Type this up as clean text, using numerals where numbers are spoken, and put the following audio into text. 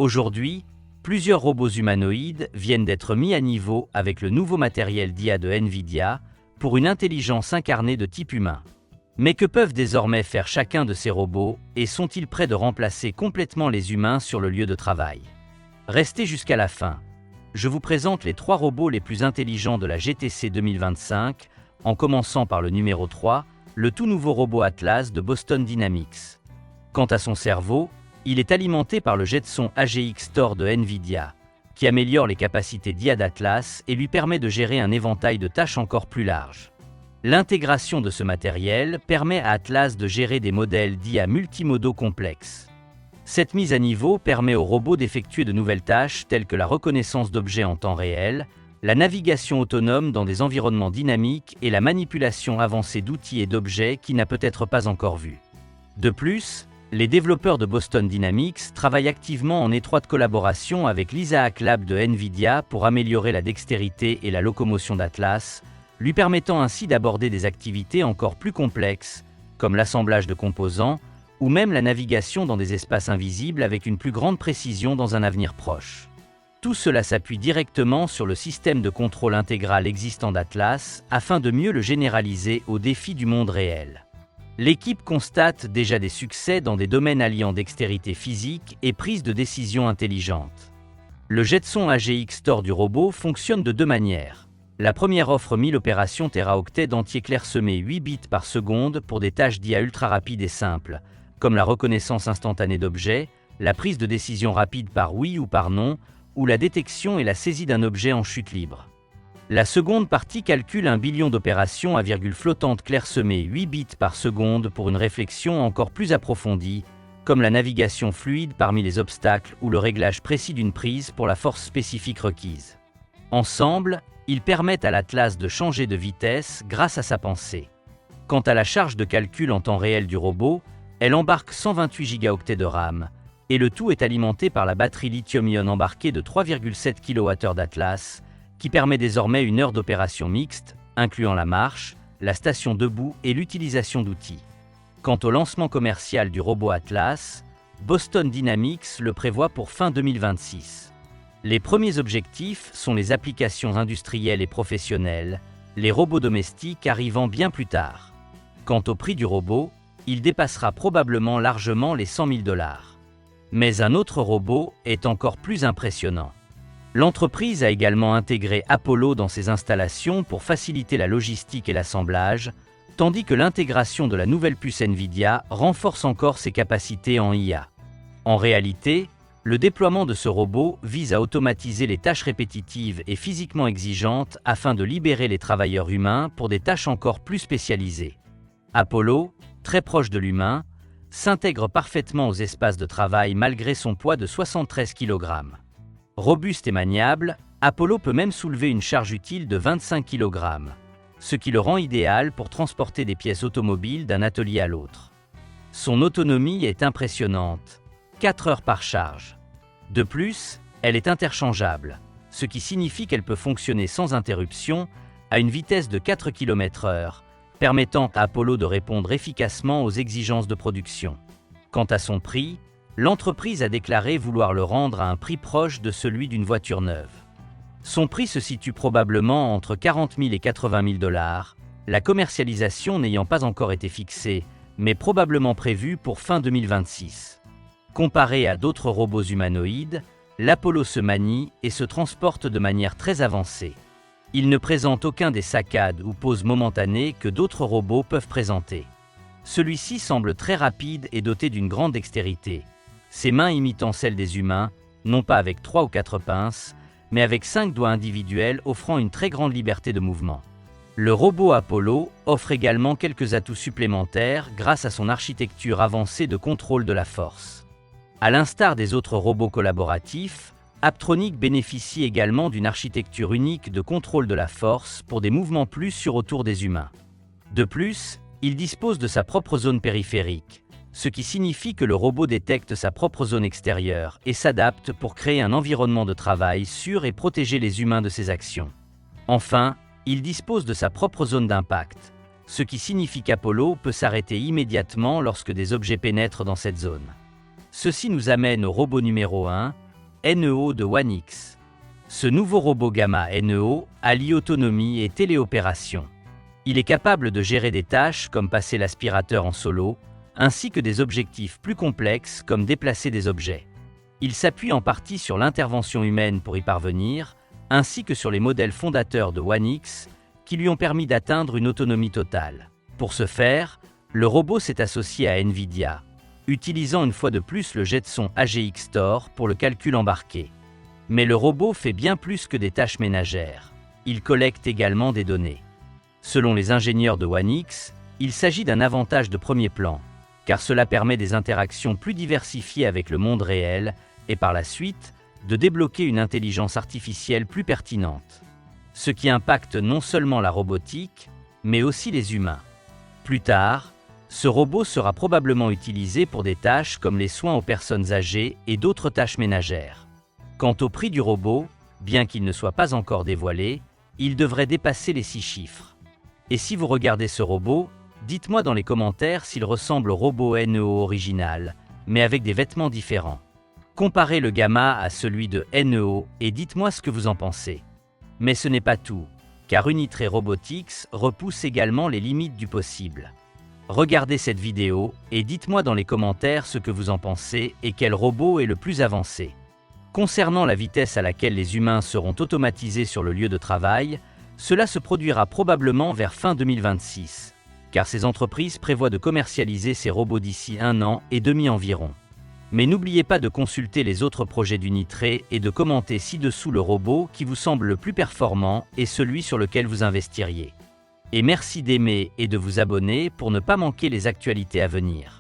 Aujourd'hui, plusieurs robots humanoïdes viennent d'être mis à niveau avec le nouveau matériel d'IA de NVIDIA pour une intelligence incarnée de type humain. Mais que peuvent désormais faire chacun de ces robots et sont-ils prêts de remplacer complètement les humains sur le lieu de travail? Restez jusqu'à la fin. Je vous présente les 3 robots les plus intelligents de la GTC 2025, en commençant par le numéro 3, le tout nouveau robot Atlas de Boston Dynamics. Quant à son cerveau, il est alimenté par le Jetson AGX Thor de NVIDIA, qui améliore les capacités d'IA d'Atlas et lui permet de gérer un éventail de tâches encore plus large. L'intégration de ce matériel permet à Atlas de gérer des modèles d'IA multimodaux complexes. Cette mise à niveau permet au robot d'effectuer de nouvelles tâches telles que la reconnaissance d'objets en temps réel, la navigation autonome dans des environnements dynamiques et la manipulation avancée d'outils et d'objets qu'il n'a peut-être pas encore vus. De plus, les développeurs de Boston Dynamics travaillent activement en étroite collaboration avec l'Isaac Lab de NVIDIA pour améliorer la dextérité et la locomotion d'Atlas, lui permettant ainsi d'aborder des activités encore plus complexes, comme l'assemblage de composants, ou même la navigation dans des espaces invisibles avec une plus grande précision dans un avenir proche. Tout cela s'appuie directement sur le système de contrôle intégral existant d'Atlas afin de mieux le généraliser aux défis du monde réel. L'équipe constate déjà des succès dans des domaines alliant dextérité physique et prise de décision intelligente. Le Jetson AGX Thor du robot fonctionne de 2 manières. La première offre 1000 opérations téraoctets d'entiers clairsemés 8 bits par seconde pour des tâches d'IA ultra rapides et simples, comme la reconnaissance instantanée d'objets, la prise de décision rapide par oui ou par non, ou la détection et la saisie d'un objet en chute libre. La seconde partie calcule 1 billion d'opérations à virgule flottante clairsemées 8 bits par seconde pour une réflexion encore plus approfondie, comme la navigation fluide parmi les obstacles ou le réglage précis d'une prise pour la force spécifique requise. Ensemble, ils permettent à l'Atlas de changer de vitesse grâce à sa pensée. Quant à la charge de calcul en temps réel du robot, elle embarque 128 Go de RAM, et le tout est alimenté par la batterie lithium-ion embarquée de 3,7 kWh d'Atlas, qui permet désormais 1 heure d'opération mixte, incluant la marche, la station debout et l'utilisation d'outils. Quant au lancement commercial du robot Atlas, Boston Dynamics le prévoit pour fin 2026. Les premiers objectifs sont les applications industrielles et professionnelles, les robots domestiques arrivant bien plus tard. Quant au prix du robot, il dépassera probablement largement les 100 000 $. Mais un autre robot est encore plus impressionnant. L'entreprise a également intégré Apollo dans ses installations pour faciliter la logistique et l'assemblage, tandis que l'intégration de la nouvelle puce NVIDIA renforce encore ses capacités en IA. En réalité, le déploiement de ce robot vise à automatiser les tâches répétitives et physiquement exigeantes afin de libérer les travailleurs humains pour des tâches encore plus spécialisées. Apollo, très proche de l'humain, s'intègre parfaitement aux espaces de travail malgré son poids de 73 kg. Robuste et maniable, Apollo peut même soulever une charge utile de 25 kg, ce qui le rend idéal pour transporter des pièces automobiles d'un atelier à l'autre. Son autonomie est impressionnante, 4 heures par charge. De plus, elle est interchangeable, ce qui signifie qu'elle peut fonctionner sans interruption à une vitesse de 4 km/h, permettant à Apollo de répondre efficacement aux exigences de production. Quant à son prix, l'entreprise a déclaré vouloir le rendre à un prix proche de celui d'une voiture neuve. Son prix se situe probablement entre 40 000 et 80 000 $, la commercialisation n'ayant pas encore été fixée, mais probablement prévue pour fin 2026. Comparé à d'autres robots humanoïdes, l'Apollo se manie et se transporte de manière très avancée. Il ne présente aucun des saccades ou pauses momentanées que d'autres robots peuvent présenter. Celui-ci semble très rapide et doté d'une grande dextérité, ses mains imitant celles des humains, non pas avec 3 ou 4 pinces, mais avec 5 doigts individuels offrant une très grande liberté de mouvement. Le robot Apollo offre également quelques atouts supplémentaires grâce à son architecture avancée de contrôle de la force. À l'instar des autres robots collaboratifs, Apptronik bénéficie également d'une architecture unique de contrôle de la force pour des mouvements plus sûrs autour des humains. De plus, il dispose de sa propre zone périphérique, ce qui signifie que le robot détecte sa propre zone extérieure et s'adapte pour créer un environnement de travail sûr et protéger les humains de ses actions. Enfin, il dispose de sa propre zone d'impact, ce qui signifie qu'Apollo peut s'arrêter immédiatement lorsque des objets pénètrent dans cette zone. Ceci nous amène au robot numéro 1, NEO de One-X. Ce nouveau robot Gamma NEO allie autonomie et téléopération. Il est capable de gérer des tâches comme passer l'aspirateur en solo, ainsi que des objectifs plus complexes comme déplacer des objets. Il s'appuie en partie sur l'intervention humaine pour y parvenir, ainsi que sur les modèles fondateurs de One-X qui lui ont permis d'atteindre une autonomie totale. Pour ce faire, le robot s'est associé à NVIDIA, utilisant une fois de plus le Jetson AGX Thor pour le calcul embarqué. Mais le robot fait bien plus que des tâches ménagères. Il collecte également des données. Selon les ingénieurs de One-X, il s'agit d'un avantage de premier plan, car cela permet des interactions plus diversifiées avec le monde réel et par la suite, de débloquer une intelligence artificielle plus pertinente. Ce qui impacte non seulement la robotique, mais aussi les humains. Plus tard, ce robot sera probablement utilisé pour des tâches comme les soins aux personnes âgées et d'autres tâches ménagères. Quant au prix du robot, bien qu'il ne soit pas encore dévoilé, il devrait dépasser les 6 chiffres. Et si vous regardez ce robot, dites-moi dans les commentaires s'il ressemble au robot NEO original, mais avec des vêtements différents. Comparez le Gamma à celui de NEO et dites-moi ce que vous en pensez. Mais ce n'est pas tout, car Unitree Robotics repousse également les limites du possible. Regardez cette vidéo et dites-moi dans les commentaires ce que vous en pensez et quel robot est le plus avancé. Concernant la vitesse à laquelle les humains seront automatisés sur le lieu de travail, cela se produira probablement vers fin 2026, car ces entreprises prévoient de commercialiser ces robots d'ici 1 an et demi environ. Mais n'oubliez pas de consulter les autres projets d'Unitree et de commenter ci-dessous le robot qui vous semble le plus performant et celui sur lequel vous investiriez. Et merci d'aimer et de vous abonner pour ne pas manquer les actualités à venir.